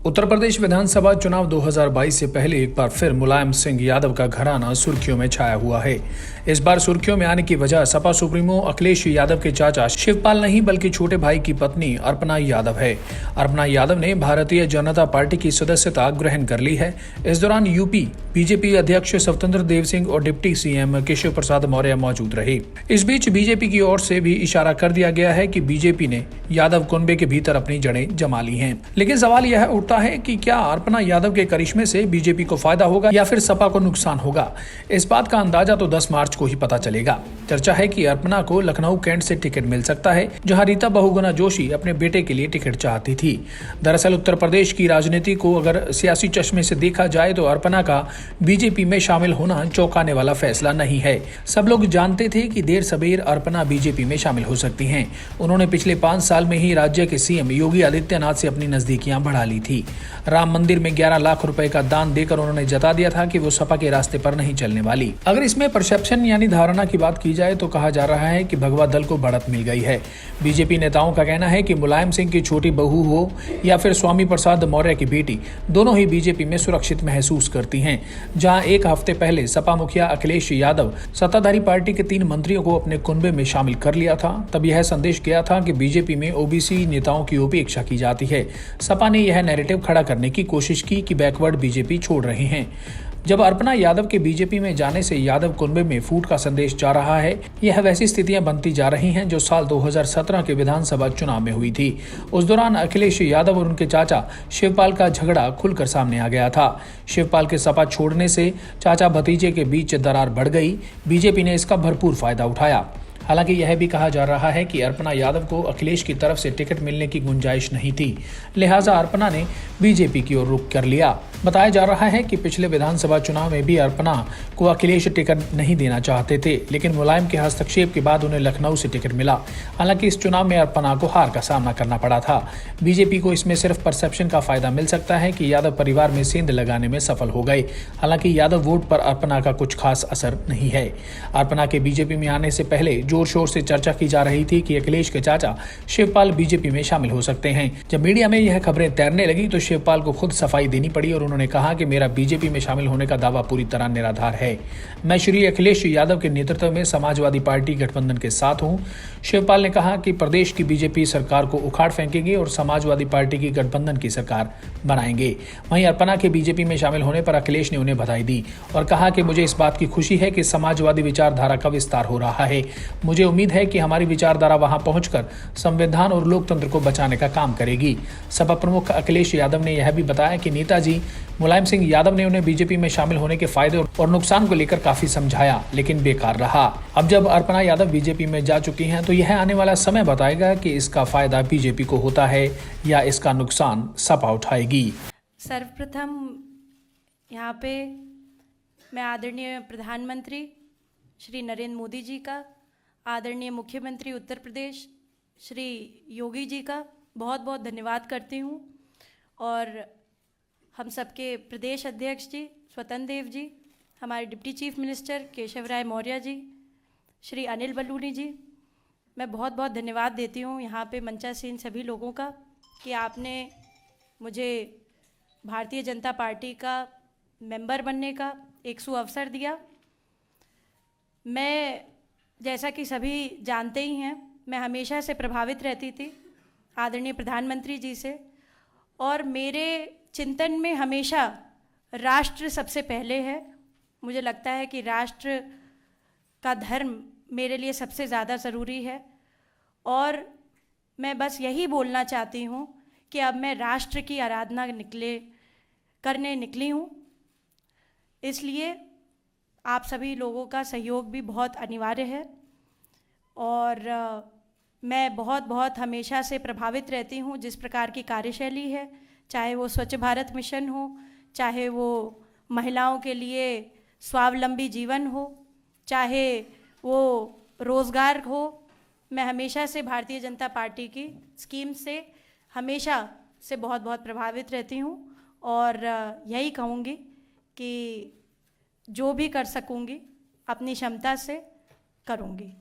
उत्तर प्रदेश विधानसभा चुनाव 2022 से पहले एक बार फिर मुलायम सिंह यादव का घराना सुर्खियों में छाया हुआ है। इस बार सुर्खियों में आने की वजह सपा सुप्रीमो अखिलेश यादव के चाचा शिवपाल नहीं बल्कि छोटे भाई की पत्नी अर्पणा यादव है। अर्पणा यादव ने भारतीय जनता पार्टी की सदस्यता ग्रहण कर ली है। इस दौरान यूपी बीजेपी अध्यक्ष स्वतंत्र देव सिंह और डिप्टी सीएम केशव प्रसाद मौर्य मौजूद रहे। इस बीच बीजेपी की ओर से भी इशारा कर दिया गया है कि बीजेपी ने यादव कुनबे के भीतर अपनी जड़ें जमा ली हैं। लेकिन सवाल यह उठता है कि क्या अर्पणा यादव के करिश्मे से बीजेपी को फायदा होगा या फिर सपा को नुकसान होगा। इस बात का अंदाजा तो 10 मार्च को ही पता चलेगा। चर्चा है कि अर्पणा को लखनऊ कैंट से टिकट मिल सकता है, जहां रीता बहुगुणा जोशी अपने बेटे के लिए टिकट चाहती थी। दरअसल उत्तर प्रदेश की राजनीति को अगर सियासी चश्मे से देखा जाए तो अर्पणा का बीजेपी में शामिल होना चौंकाने वाला फैसला नहीं है। सब लोग जानते थे कि देर सबेर अर्पणा बीजेपी में शामिल हो सकती हैं। उन्होंने पिछले 5 साल में ही राज्य के सीएम योगी आदित्यनाथ से अपनी नजदीकियां बढ़ा ली थी। राम मंदिर में 11 लाख रुपए का दान देकर उन्होंने जता दिया था कि वो सपा के रास्ते पर नहीं चलने वाली। अगर इसमें परसेप्शन यानी धारणा की बात की जाए तो कहा जा रहा है कि भगवा दल को बढ़त मिल गई है। बीजेपी नेताओं का कहना है कि मुलायम सिंह की छोटी बहू हो या फिर स्वामी प्रसाद मौर्य की बेटी, दोनों ही बीजेपी में सुरक्षित महसूस करती हैं। जहां एक हफ्ते पहले सपा मुखिया अखिलेश यादव सत्ताधारी पार्टी के 3 मंत्रियों को अपने कुनबे में शामिल कर लिया था, तब यह संदेश गया था कि बीजेपी में ओबीसी नेताओं की उपेक्षा की जाती है। सपा ने यह नैरेटिव खड़ा करने की कोशिश की कि बैकवर्ड बीजेपी छोड़ रहे हैं। जब अर्पणा यादव के बीजेपी में जाने से यादव कुनबे में फूट का संदेश जा रहा है, यह वैसी स्थितियां बनती जा रही हैं जो साल 2017 के विधानसभा चुनाव में हुई थी। उस दौरान अखिलेश यादव और उनके चाचा शिवपाल का झगड़ा खुलकर सामने आ गया था। शिवपाल के सपा छोड़ने से चाचा भतीजे के बीच दरार बढ़ गई। बीजेपी ने इसका भरपूर फायदा उठाया। हालांकि यह भी कहा जा रहा है कि अर्पणा यादव को अखिलेश की तरफ से टिकट मिलने की गुंजाइश नहीं थी, लिहाजा अर्पणा ने बीजेपी की ओर रुख कर लिया। बताया जा रहा है कि पिछले विधानसभा चुनाव में भी अर्पणा को अखिलेश टिकट नहीं देना चाहते थे, लेकिन मुलायम के हस्तक्षेप के बाद उन्हें लखनऊ से टिकट मिला। हालांकि इस चुनाव में अर्पणा को हार का सामना करना पड़ा था। बीजेपी को इसमें सिर्फ परसेप्शन का फायदा मिल सकता है कि यादव परिवार में सेंध लगाने में सफल हो गए। हालांकि यादव वोट पर अर्पणा का कुछ खास असर नहीं है। अर्पणा के बीजेपी में आने से पहले जोर शोर से चर्चा की जा रही थी कि अखिलेश के चाचा शिवपाल बीजेपी में शामिल हो सकते हैं। जब मीडिया में यह खबरें तैरने लगी तो शिवपाल को खुद सफाई देनी पड़ी और उन्होंने कहा कि मेरा बीजेपी में शामिल होने का दावा पूरी तरह निराधार है। मैं श्री अखिलेश यादव के नेतृत्व में समाजवादी पार्टी गठबंधन के साथ हूं। शिवपाल ने कहा कि प्रदेश की बीजेपी सरकार को उखाड़ फेंकेंगे और समाजवादी पार्टी की गठबंधन की सरकार बनाएंगे। वहीं अर्पणा के बीजेपी में शामिल होने पर अखिलेश ने उन्हें बधाई दी और कहा कि मुझे इस बात की खुशी है कि समाजवादी विचारधारा का विस्तार हो रहा है। मुझे उम्मीद है कि हमारी विचारधारा वहां पहुंचकर संविधान और लोकतंत्र को बचाने का काम करेगी। सपा प्रमुख अखिलेश यादव ने यह भी बताया कि नेताजी मुलायम सिंह यादव ने उन्हें बीजेपी में शामिल होने के फायदे और नुकसान को लेकर काफी समझाया, लेकिन बेकार रहा। अब जब अर्पणा यादव बीजेपी में जा चुकी हैं तो यह आने वाला समय बताएगा कि इसका फायदा बीजेपी को होता है या इसका नुकसान सपा उठाएगी। सर्वप्रथम यहाँ पे मैं आदरणीय प्रधानमंत्री श्री नरेंद्र मोदी जी का, आदरणीय मुख्यमंत्री उत्तर प्रदेश श्री योगी जी का बहुत बहुत धन्यवाद करती हूँ, और हम सबके प्रदेश अध्यक्ष जी स्वतंत्र देव जी, हमारे डिप्टी चीफ मिनिस्टर केशव राय मौर्य जी, श्री अनिल बलूनी जी, मैं बहुत बहुत धन्यवाद देती हूँ यहाँ पे मंचासीन सभी लोगों का कि आपने मुझे भारतीय जनता पार्टी का मेंबर बनने का एक सुअवसर दिया। मैं, जैसा कि सभी जानते ही हैं, मैं हमेशा से प्रभावित रहती थी आदरणीय प्रधानमंत्री जी से, और मेरे चिंतन में हमेशा राष्ट्र सबसे पहले है। मुझे लगता है कि राष्ट्र का धर्म मेरे लिए सबसे ज़्यादा ज़रूरी है, और मैं बस यही बोलना चाहती हूँ कि अब मैं राष्ट्र की आराधना करने निकली हूँ। इसलिए आप सभी लोगों का सहयोग भी बहुत अनिवार्य है, और मैं बहुत हमेशा से प्रभावित रहती हूँ जिस प्रकार की कार्यशैली है, चाहे वो स्वच्छ भारत मिशन हो, चाहे वो महिलाओं के लिए स्वावलंबी जीवन हो, चाहे वो रोज़गार हो। मैं हमेशा से भारतीय जनता पार्टी की स्कीम से हमेशा से बहुत प्रभावित रहती हूँ, और यही कहूँगी कि जो भी कर सकूँगी अपनी क्षमता से करूँगी।